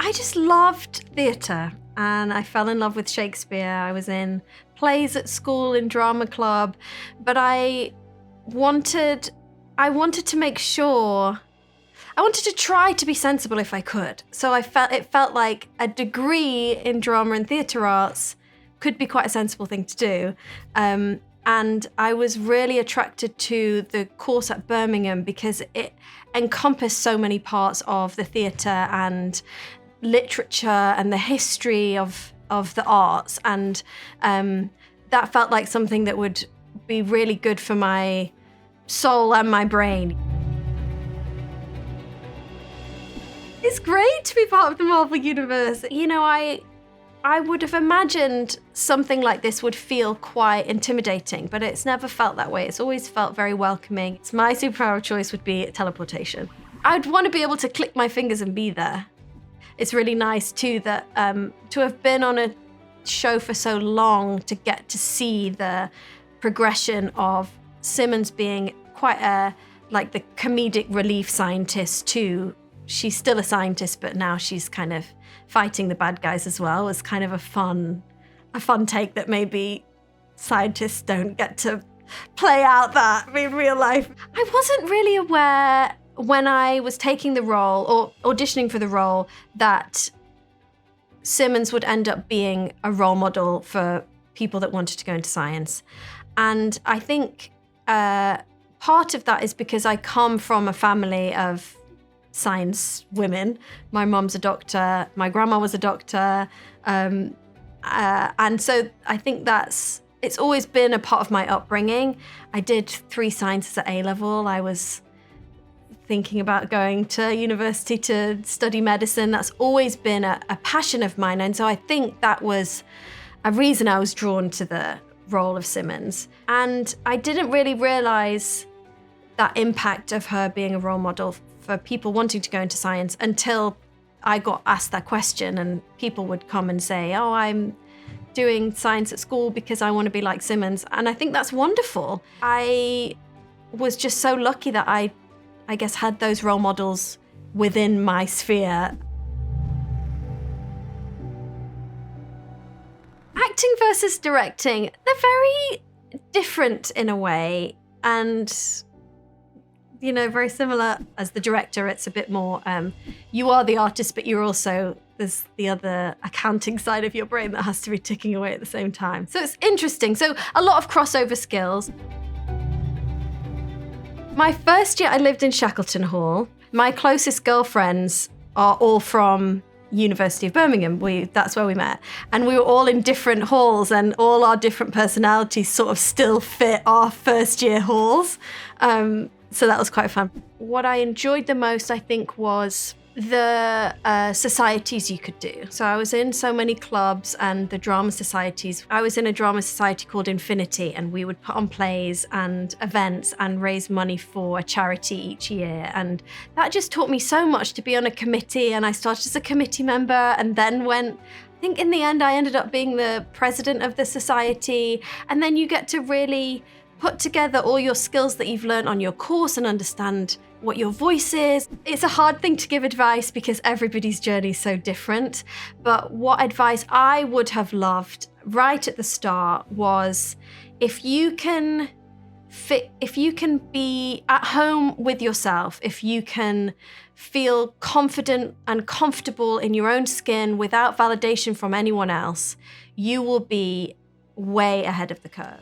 I just loved theatre, and I fell in love with Shakespeare. I was in plays at school, in drama club, but I wanted to make sure, I wanted to try to be sensible if I could. So it felt like a degree in drama and theatre arts could be quite a sensible thing to do. And I was really attracted to the course at Birmingham because it encompassed so many parts of the theatre and literature and the history of the arts. And that felt like something that would be really good for my soul and my brain. It's great to be part of the Marvel Universe. You know, I would have imagined something like this would feel quite intimidating, but it's never felt that way. It's always felt very welcoming. My superpower of choice would be teleportation. I'd want to be able to click my fingers and be there. It's really nice too that to have been on a show for so long, to get to see the progression of Simmons being quite like the comedic relief scientist too. She's still a scientist, but now she's kind of fighting the bad guys as well. It's kind of a fun take that maybe scientists don't get to play out that in real life. I wasn't really aware when I was taking the role or auditioning for the role that Simmons would end up being a role model for people that wanted to go into science. And I think part of that is because I come from a family of science women. My mom's a doctor, my grandma was a doctor, and so I think it's always been a part of my upbringing. I did 3 sciences at A-level. I was thinking about going to university to study medicine. That's always been a passion of mine, and so I think that was a reason I was drawn to the role of Simmons. And I didn't really realize that impact of her being a role model for people wanting to go into science until I got asked that question, and people would come and say, oh, I'm doing science at school because I want to be like Simmons. And I think that's wonderful. I was just so lucky that I guess had those role models within my sphere. Acting versus directing, they're very different in a way, and you know, very similar. As the director, it's a bit more, you are the artist, but there's the other accounting side of your brain that has to be ticking away at the same time. So it's interesting. So a lot of crossover skills. My first year I lived in Shackleton Hall. My closest girlfriends are all from University of Birmingham. That's where we met. And we were all in different halls, and all our different personalities sort of still fit our first year halls. So that was quite fun. What I enjoyed the most, I think, was the societies you could do. So I was in so many clubs and the drama societies. I was in a drama society called Infinity, and we would put on plays and events and raise money for a charity each year. And that just taught me so much, to be on a committee. And I started as a committee member, and then I think in the end I ended up being the president of the society. And then you get to really put together all your skills that you've learned on your course and understand what your voice is. It's a hard thing to give advice because everybody's journey is so different. But what advice I would have loved right at the start was, if you can be at home with yourself, if you can feel confident and comfortable in your own skin without validation from anyone else, you will be way ahead of the curve.